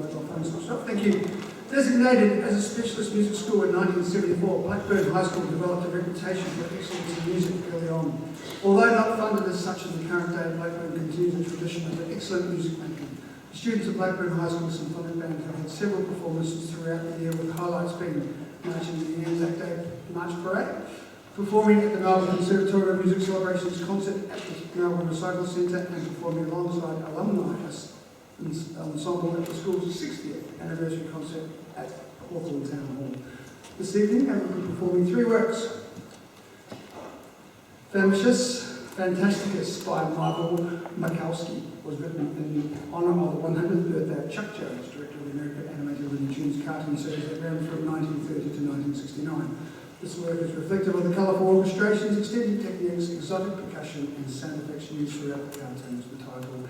mobile phone switched off. Thank you. Designated as a specialist music school in 1974, Blackburn High School developed a reputation for excellence in music early on. Although not funded as such in the current day, Blackburn continues a tradition of excellent music making. The students of Blackburn High School Symphonic Band have had several performances throughout the year, with highlights being marching in the Anzac Day March Parade, performing at the Melbourne Conservatoire of Music Celebrations concert at the Melbourne Recital Centre, and performing alongside alumni ensemble at the school's 60th anniversary concert at Hawthorne Town Hall. This evening, I will be performing three works. Fantasticus by Michael Makowski was written in honour of the 100th birthday of Chuck Jones, director of the American animated Looney Tunes cartoon series that ran from 1930 to 1969. This work is reflective of the colourful orchestrations, extended techniques, exotic percussion and sound effects used throughout the cartoons. The title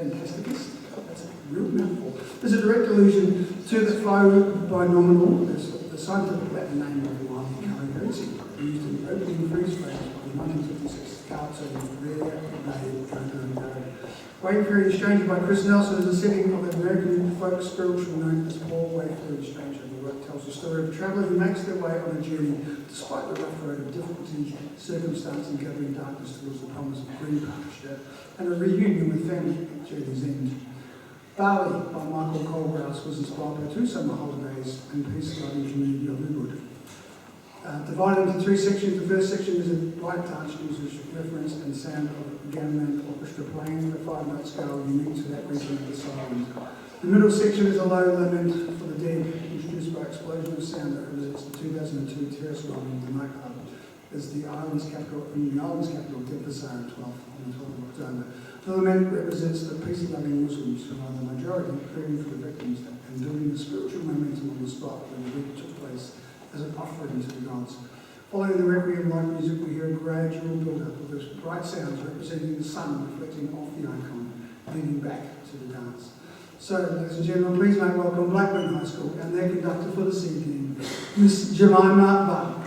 Fantasticus, that's a real mouthful, is a direct allusion to the flow binomial, the scientific Latin name of the wild currency, used in the opening freeze frames of the 1956 cartoon Rare Day Go. Wayfaring Stranger by Chris Nelson is a setting of an American folk spiritual known as Paul Wayfaring Stranger. The work tells the story of a traveller who makes their way on a journey despite the rough road of difficulty, circumstance and gathering darkness towards the promise of green pasture and a reunion with family at journey's end. Bali by Michael Colgrouse was inspired by two summer holidays and peace-loving community of Ubud. Divided into three sections. The first section is a light dance uses reference and sound of gamelan orchestra playing the 5-note scale unique to that region of the island. The middle section is a low lament for the dead, introduced by explosion of sound that represents the 2002 terrorist bombing of the nightclub as the island's capital, Denpasar, on the 12th of October. The lament represents the peace-loving Muslims who are the majority, praying for the victims and building the spiritual momentum on the spot where the event took place as an offering to the gods. Following the Requiem-like music, we hear a gradual build-up of those bright sounds representing the sun reflecting off the icon, leading back to the dance. So, ladies and gentlemen, please make welcome Blackburn High School and their conductor for this evening, Miss Jemima Bunn.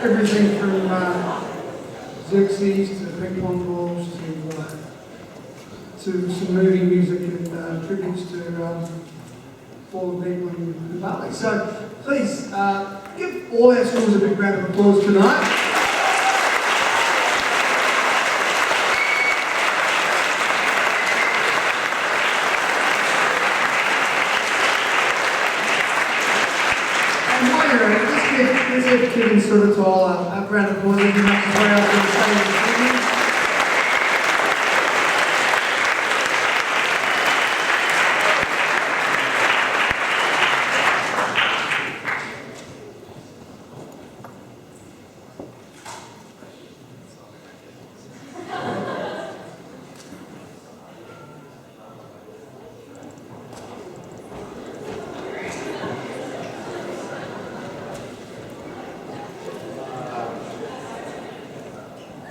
everything from Xerxes to ping pong balls to some moody music and tributes to all the people in Bali. So please give all our schools a big round of applause tonight. Let's give Kevin Suddatol a round of applause. He's enough to play out on the stage this evening.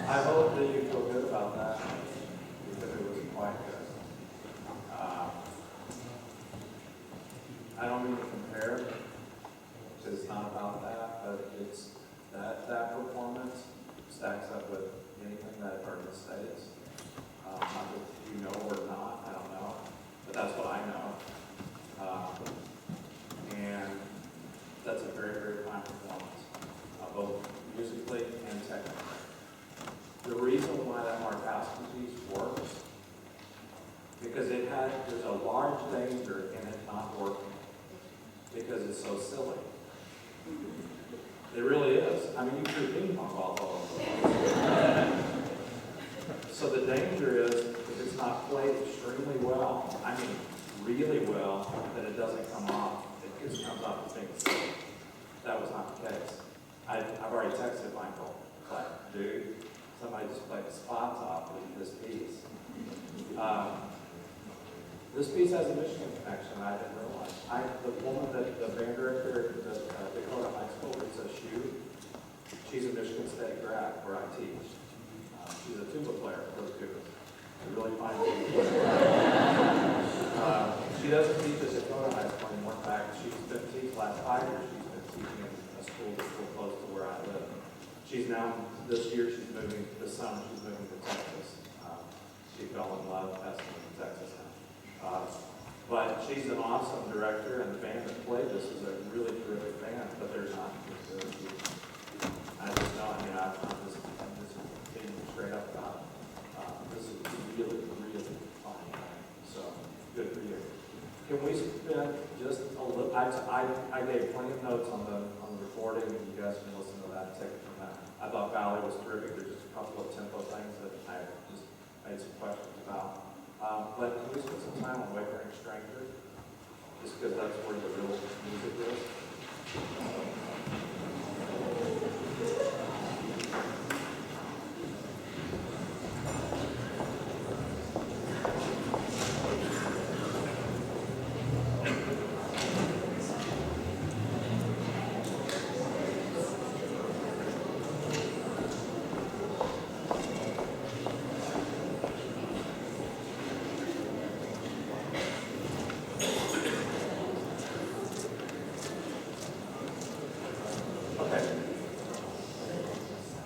I hope that you feel good about that, because it was quite good. I don't mean to compare, because it's not about that, but it's that performance stacks up with anything that I've heard in the States. Not that you know or not, I don't know, but that's what I know. And that's a very, very fine performance, both musically and technically. The reason why that Markowski piece works, because there's a large danger in it not working, because it's so silly. It really is. I mean, you threw ping pong balls all over the place. So the danger is, if it's not played extremely well, I mean really well, that it doesn't come off. It just comes off as being silly. That was not the case. I've already texted Michael, like, dude, somebody just played the spots off with this piece. This piece has a Michigan connection I didn't realize. The woman, the band director at Dakota High School, Lisa Shue, she's a Michigan State grad where I teach. She's a tuba player for those Cougars. A really fine tuba player. She doesn't teach at Dakota High School anymore. In fact, she's been teaching the last 5 years. She's been teaching in a school that's real close to where I live. She's now, this summer, she's moving to Texas. She fell in love, that's in Texas now. But she's an awesome director, and the band that played this is a really terrific band, but they're not good. I just know, I'm just being straight up about it. This is really, really fun. So, good for you. Can we spend just a little, I gave plenty of notes on the recording, and you guys can listen to that and take it from that. I thought Valley was terrific. There's just a couple of tempo things that I just made some questions about. But can we spend some time on Wayfaring Stranger? Just because that's where the real music is.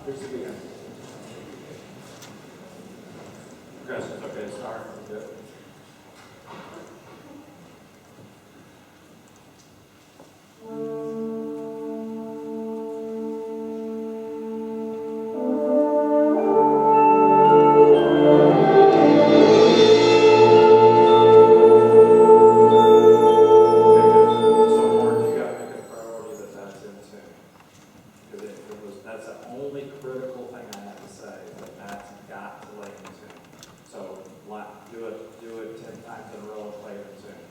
Here's the beginning. Progression's okay to start. Good. That's the only critical thing I have to say, but that's got to lay in tune. So do it 10 times in a row and play it in tune.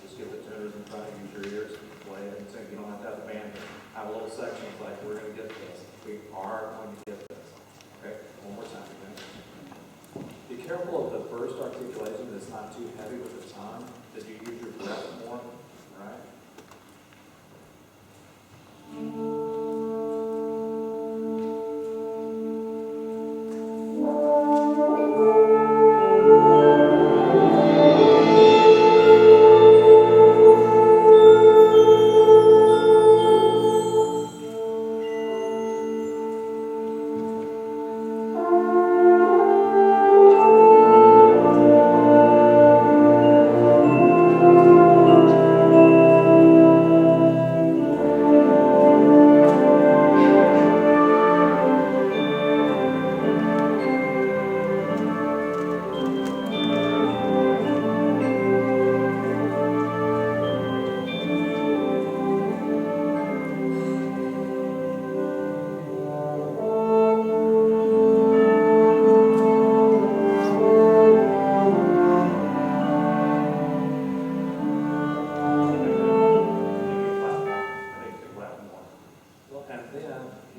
Just get the tuners in front of you, use your ears, play it in tune. You don't have to have the band have a little section like, we're going to get this. We are going to get this. Okay, one more time again. Be careful of the first articulation that's not too heavy with the tongue, that you use your breath more, right?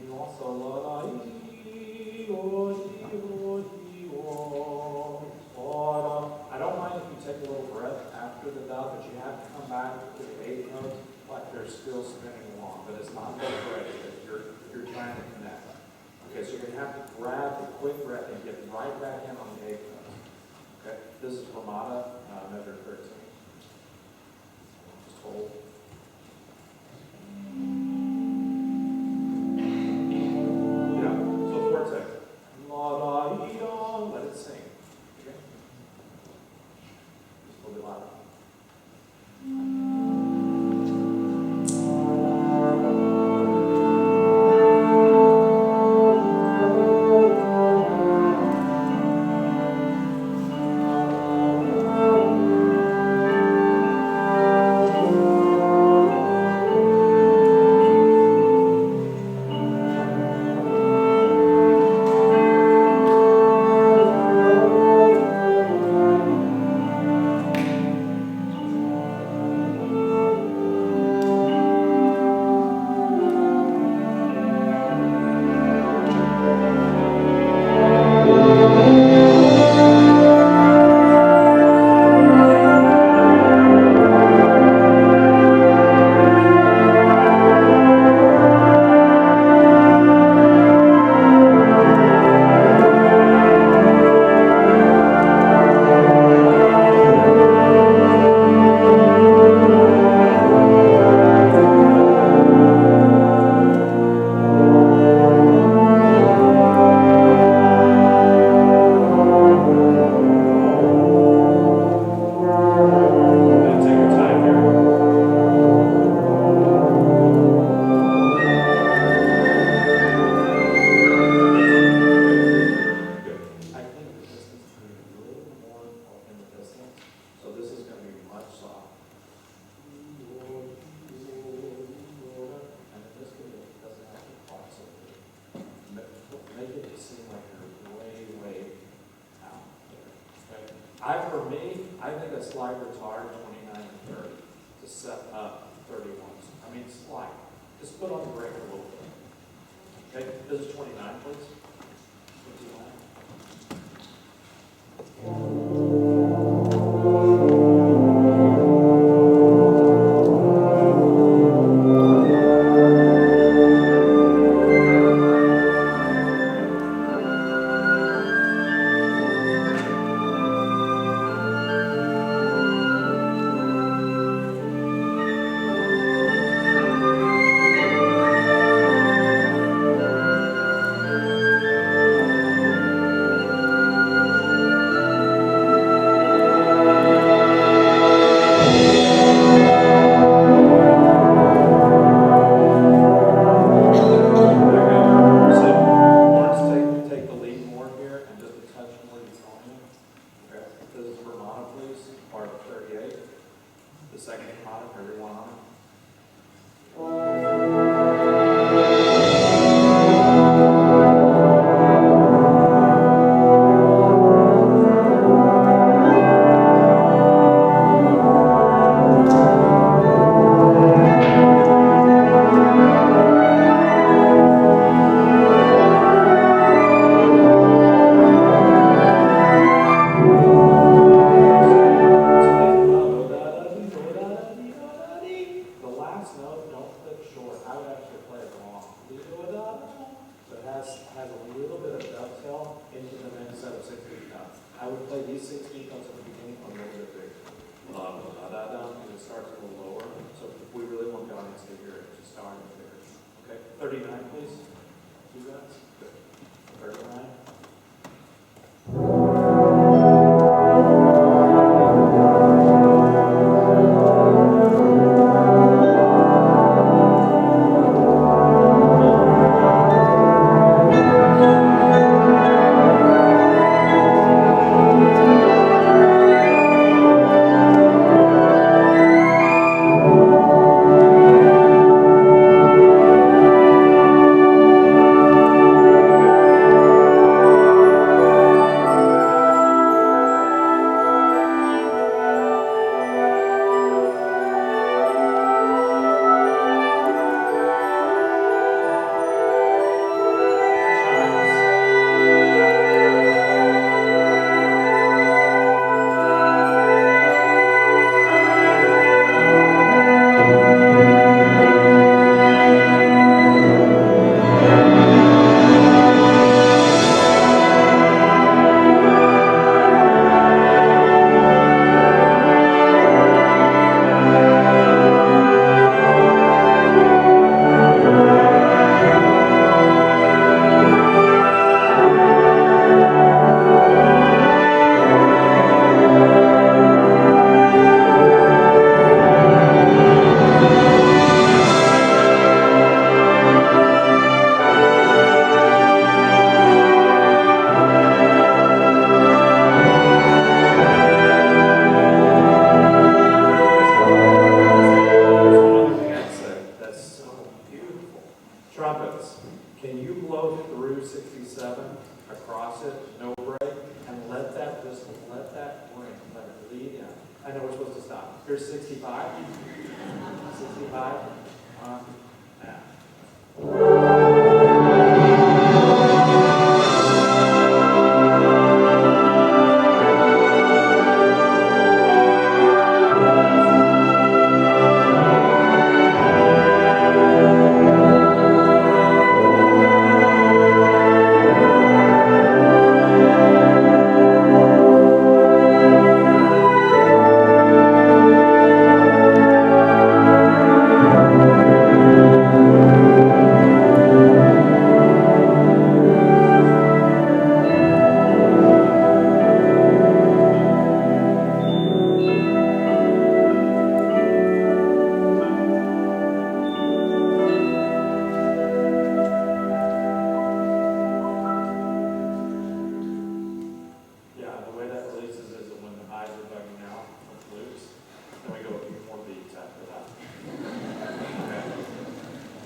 And you also la la I don't mind if you take a little breath after the da, but you have to come back to the eighth note like they're still spinning along, but it's not that great if you're trying to connect. Okay, so you're going to have to grab the quick breath and get right back in on the eighth note. Okay, this is Ramada, measure 13. Just hold. Yeah, so forte. La da dee da, let it sing. Okay? Just a little bit louder. For me, I think a slide guitar 29 and 30 to set up 31s. I mean, slide. Just put on the brake a little bit. Okay, this is 29, please. 29. flow through 67, across it, no break, and let that ring, let it lead in. I know we're supposed to stop. Here's 65. 65. Now.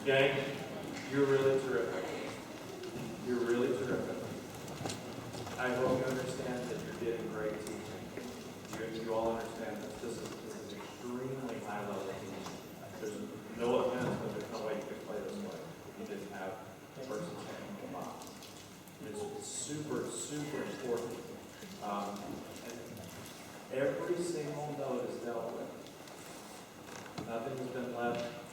Gang, you're really terrific. You're really terrific. I hope you understand that you're getting great teaching. You all understand that this is extremely high level teaching. There's no offense, but there's no way you could play this way. You didn't have a person checking the box. It's super, super important. And every single note is dealt with. Nothing has been left